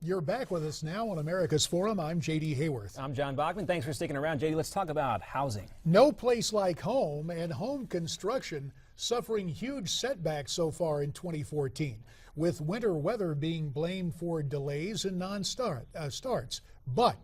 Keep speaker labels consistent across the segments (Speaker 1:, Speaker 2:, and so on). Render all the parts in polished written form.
Speaker 1: You're back with us now on America's Forum. I'm J.D. Hayworth.
Speaker 2: I'm John Bachman. Thanks for sticking around. J.D., let's talk about housing.
Speaker 1: No place like home, and home construction suffering huge setbacks so far in 2014, with winter weather being blamed for delays in starts. But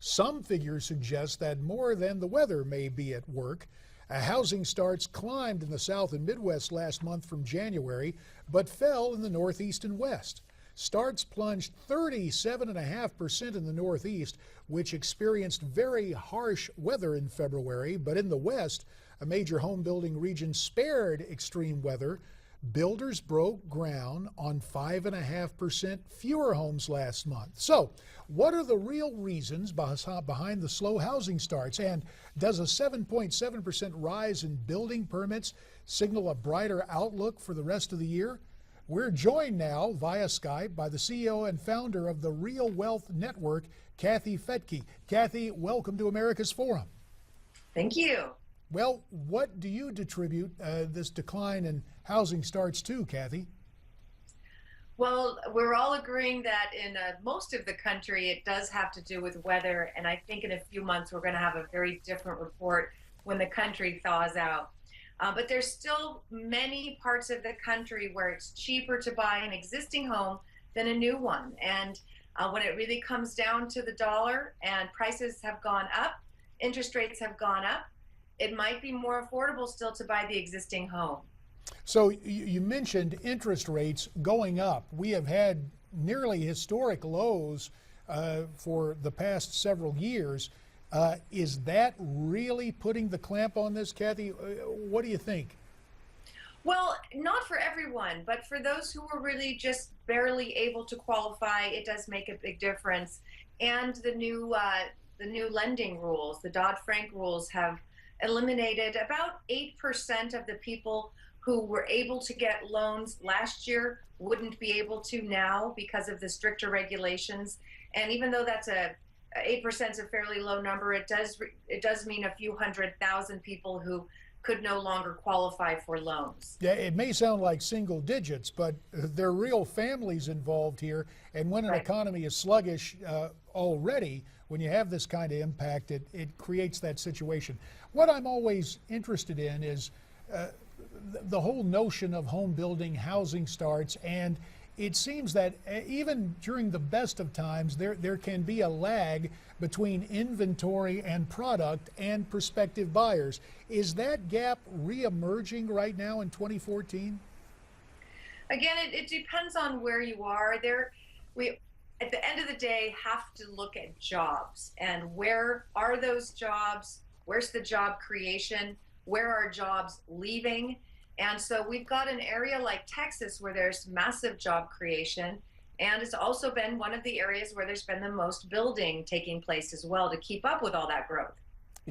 Speaker 1: some figures suggest that more than the weather may be at work. Housing starts climbed in the South and Midwest last month from January, but fell in the Northeast and West. Starts plunged 37.5% in the Northeast, which experienced very harsh weather in February. But in the West, a major home building region spared extreme weather. Builders broke ground on 5.5% fewer homes last month. So, what are the real reasons behind the slow housing starts? And does a 7.7% rise in building permits signal a brighter outlook for the rest of the year? We're joined now via Skype by the CEO and founder of the Real Wealth Network, Kathy Fettke. Kathy, welcome to America's Forum.
Speaker 3: Thank you.
Speaker 1: Well, what do you attribute this decline in housing starts to, Kathy?
Speaker 3: Well, we're all agreeing that in most of the country, it does have to do with weather. And I think in a few months, we're going to have a very different report when the country thaws out. But there's still many parts of the country where it's cheaper to buy an existing home than a new one. And when it really comes down to the dollar and prices have gone up, interest rates have gone up, it might be more affordable still to buy the existing home.
Speaker 1: So you mentioned interest rates going up. We have had nearly historic lows for the past several years. Is that really putting the clamp on this, Kathy? What do you think?
Speaker 3: Well, not for everyone, but for those who are really just barely able to qualify, it does make a big difference. And the new lending rules, the Dodd-Frank rules, have eliminated about 8% of the people who were able to get loans last year wouldn't be able to now because of the stricter regulations. And even though that's 8% is a fairly low number, it does mean a few 100,000 people who could no longer qualify for loans.
Speaker 1: Yeah, it may sound like single digits, but there are real families involved here. And when an economy is sluggish already, when you have this kind of impact, it creates that situation. What I'm always interested in is the whole notion of home building, housing starts, and it seems that even during the best of times, there can be a lag between inventory and product and prospective buyers. Is that gap reemerging right now in 2014?
Speaker 3: Again, it depends on where you are. We, at the end of the day, have to look at jobs and where are those jobs? Where's the job creation? Where are jobs leaving? And so we've got an area like Texas where there's massive job creation, and it's also been one of the areas where there's been the most building taking place as well to keep up with all that growth.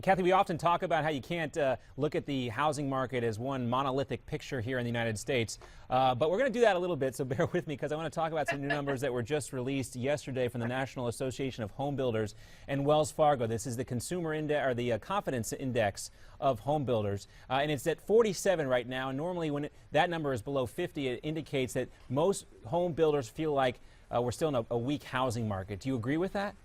Speaker 2: Kathy, we often talk about how you can't look at the housing market as one monolithic picture here in the United States, but we're going to do that a little bit, so bear with me because I want to talk about some new numbers that were just released yesterday from the National Association of Home Builders and Wells Fargo. This is the consumer index, or the confidence index of home builders, and it's at 47 right now. And normally when that number is below 50, it indicates that most home builders feel like we're still in a weak housing market. Do you agree with that?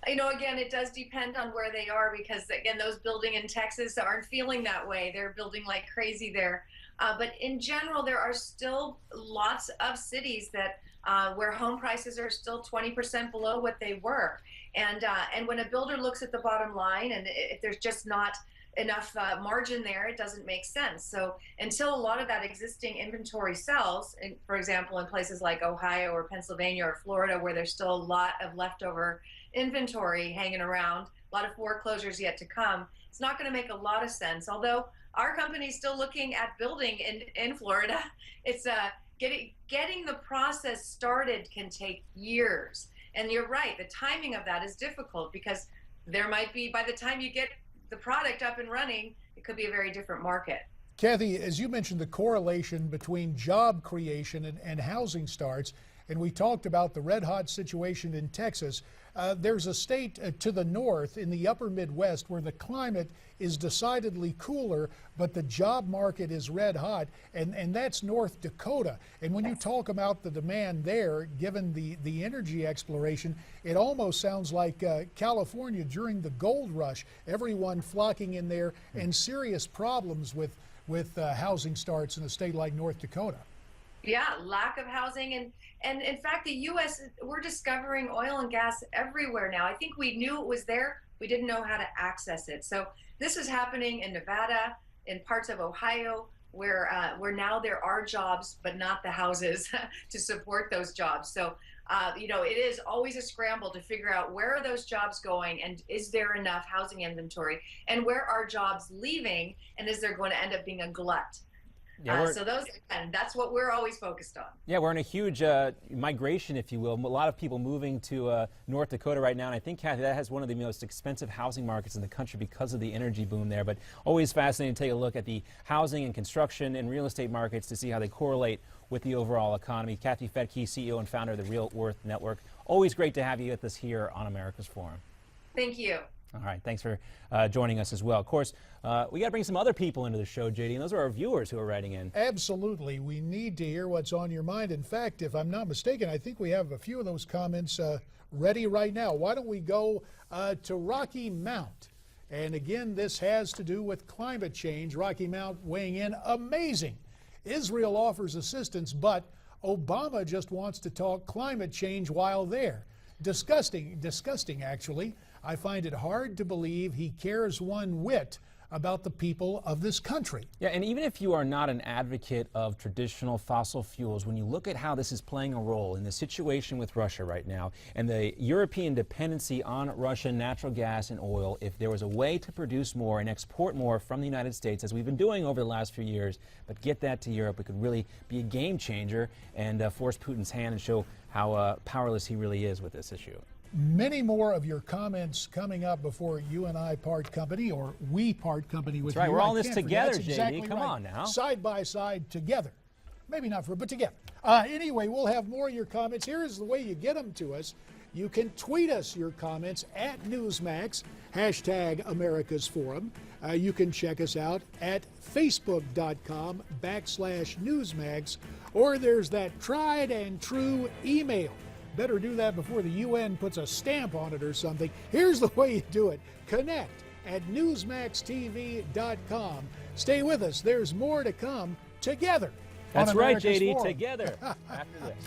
Speaker 3: You know, again, it does depend on where they are because, again, those building in Texas aren't feeling that way. They're building like crazy there. But in general, there are still lots of cities that where home prices are still 20% below what they were. And when a builder looks at the bottom line and if there's just not enough margin there, it doesn't make sense. So until a lot of that existing inventory sells, for example, in places like Ohio or Pennsylvania or Florida, where there's still a lot of leftover inventory hanging around, a lot of foreclosures yet to come, it's not going to make a lot of sense. Although our company is still looking at building in Florida, it's getting the process started can take years. And you're right, the timing of that is difficult because there might be, by the time you get the product up and running, it could be a very different market.
Speaker 1: Kathy, as you mentioned, the correlation between job creation and housing starts, and we talked about the red-hot situation in Texas. There's a state to the north in the upper Midwest where the climate is decidedly cooler, but the job market is red hot, and that's North Dakota. And when you talk about the demand there, given the energy exploration, it almost sounds like California during the gold rush, everyone flocking in there, and serious problems with housing starts in a state like North Dakota.
Speaker 3: Yeah, lack of housing. And in fact, the U.S., we're discovering oil and gas everywhere now. I think we knew it was there. We didn't know how to access it. So this is happening in Nevada, in parts of Ohio, where now there are jobs, but not the houses to support those jobs. So, it is always a scramble to figure out where are those jobs going, and is there enough housing inventory, and where are jobs leaving, and is there going to end up being a glut?
Speaker 2: Yeah,
Speaker 3: so that's what we're always focused on.
Speaker 2: Yeah, we're in a huge migration, if you will. A lot of people moving to North Dakota right now, and I think, Kathy, that has one of the most expensive housing markets in the country because of the energy boom there. But always fascinating to take a look at the housing and construction and real estate markets to see how they correlate with the overall economy. Kathy Fettke, CEO and founder of the Real Worth Network. Always great to have you with us here on America's Forum.
Speaker 3: Thank you.
Speaker 2: All right, thanks for joining us as well. Of course, we got to bring some other people into the show, JD, and those are our viewers who are writing in.
Speaker 1: Absolutely. We need to hear what's on your mind. In fact, if I'm not mistaken, I think we have a few of those comments ready right now. Why don't we go to Rocky Mount? And again, this has to do with climate change. Rocky Mount weighing in. Amazing. Israel offers assistance, but Obama just wants to talk climate change while there. Disgusting, actually. I find it hard to believe he cares one whit about the people of this country.
Speaker 2: Yeah, and even if you are not an advocate of traditional fossil fuels, when you look at how this is playing a role in the situation with Russia right now and the European dependency on Russian natural gas and oil, if there was a way to produce more and export more from the United States, as we've been doing over the last few years, but get that to Europe, it could really be a game changer and force Putin's hand and show how powerless he really is with this issue.
Speaker 1: Many more of your comments coming up before you and I part company, or we part company with you.
Speaker 2: That's right, we're all in this
Speaker 1: Can't
Speaker 2: together,
Speaker 1: forget.
Speaker 2: JD.
Speaker 1: Exactly
Speaker 2: Come
Speaker 1: right.
Speaker 2: on now.
Speaker 1: Side by side together. Maybe not for, but together. Anyway, we'll have more of your comments. Here is the way you get them to us. You can tweet us your comments at Newsmax, hashtag America's Forum. You can check us out at facebook.com/Newsmax, or there's that tried and true email. Better do that before the UN puts a stamp on it or something. Here's the way you do it. Connect at newsmaxtv.com. Stay with us. There's more to come together.
Speaker 2: That's
Speaker 1: on
Speaker 2: right,
Speaker 1: America's
Speaker 2: JD,
Speaker 1: Forum.
Speaker 2: together after this.